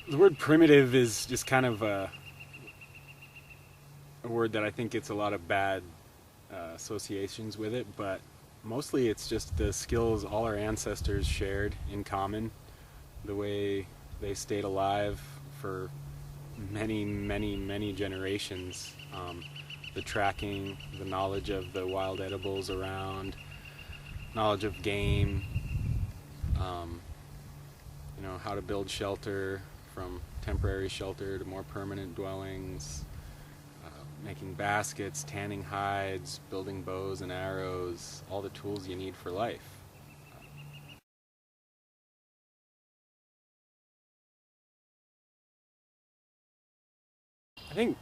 The word primitive is just kind of a word that I think gets a lot of bad associations with it, but mostly it's just the skills all our ancestors shared in common, the way they stayed alive for many, many, many generations. The tracking, the knowledge of the wild edibles around, knowledge of game, um, how to build shelter from temporary shelter to more permanent dwellings, making baskets, tanning hides, building bows and arrows, all the tools you need for life. I think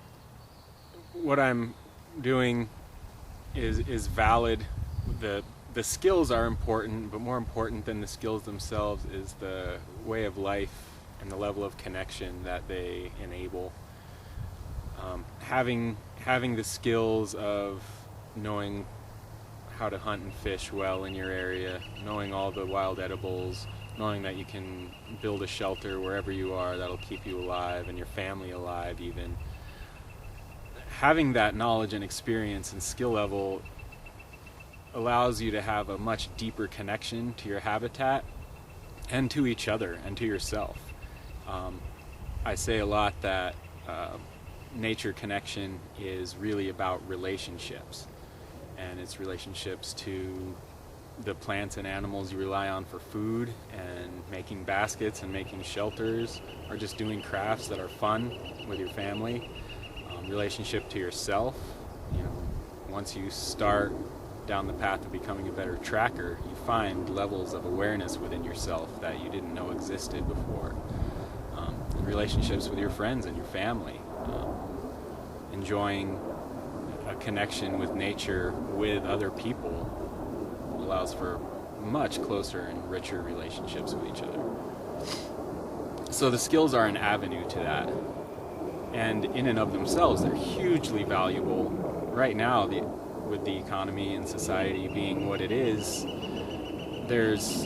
what I'm doing is valid. The skills are important, but more important than the skills themselves is the way of life and the level of connection that they enable. Having the skills of knowing how to hunt and fish well in your area, knowing all the wild edibles, knowing that you can build a shelter wherever you are that'll keep you alive and your family alive even. Having that knowledge and experience and skill level allows you to have a much deeper connection to your habitat and to each other and to yourself. I say a lot that nature connection is really about relationships, and it's relationships to the plants and animals you rely on for food, and making baskets and making shelters, or just doing crafts that are fun with your family. Relationship to yourself. Once you start down the path of becoming a better tracker, you find levels of awareness within yourself that you didn't know existed before. And relationships with your friends and your family. Enjoying a connection with nature with other people allows for much closer and richer relationships with each other. So the skills are an avenue to that. And in and of themselves, they're hugely valuable. Right now, with the economy and society being what it is, there's,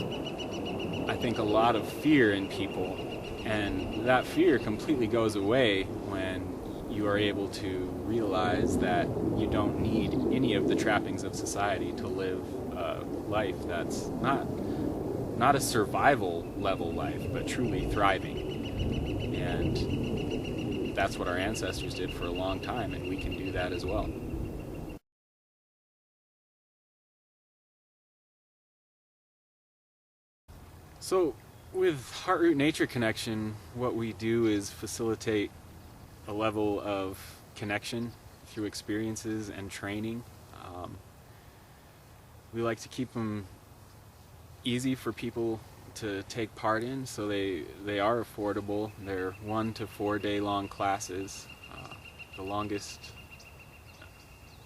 I think, a lot of fear in people. And that fear completely goes away when you are able to realize that you don't need any of the trappings of society to live a life that's not a survival level life, but truly thriving. And that's what our ancestors did for a long time, and we can do that as well. So with Heartroot Nature Connection, what we do is facilitate a level of connection through experiences and training. Um, we like to keep them easy for people to take part in, so they are affordable. They're 1 to 4 day long classes. The longest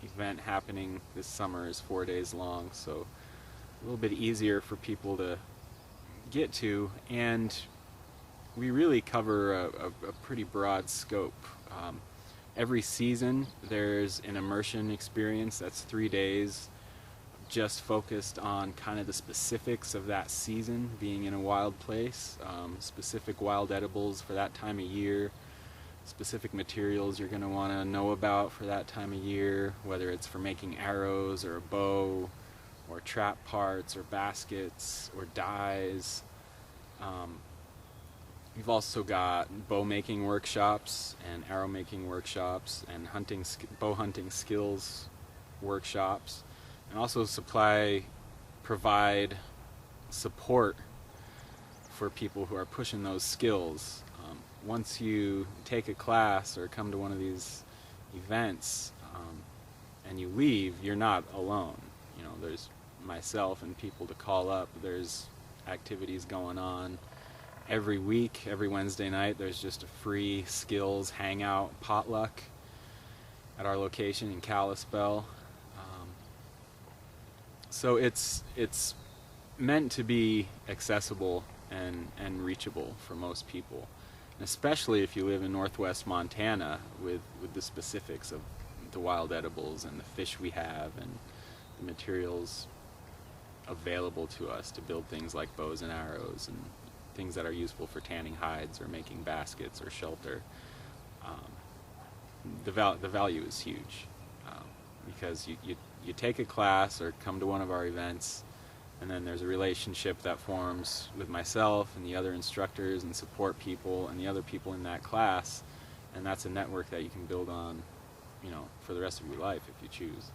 event happening this summer is 4 days long, so a little bit easier for people to get to, and we really cover a pretty broad scope. Every season there's an immersion experience that's 3 days, just focused on kind of the specifics of that season, being in a wild place, specific wild edibles for that time of year, specific materials you're going to want to know about for that time of year, whether it's for making arrows or a bow or trap parts or baskets or dyes. We've also got bow making workshops and arrow making workshops and bow hunting skills workshops, and also provide support for people who are pushing those skills. Once you take a class or come to one of these events and you leave, you're not alone. There's myself and people to call up. There's activities going on every week. Every Wednesday night there's just a free skills hangout potluck at our location in Kalispell. So it's meant to be accessible and reachable for most people, and especially if you live in northwest Montana with the specifics of the wild edibles and the fish we have and the materials available to us to build things like bows and arrows and things that are useful for tanning hides or making baskets or shelter. The value is huge, because you take a class or come to one of our events, and then there's a relationship that forms with myself and the other instructors and support people and the other people in that class, and that's a network that you can build on, for the rest of your life if you choose.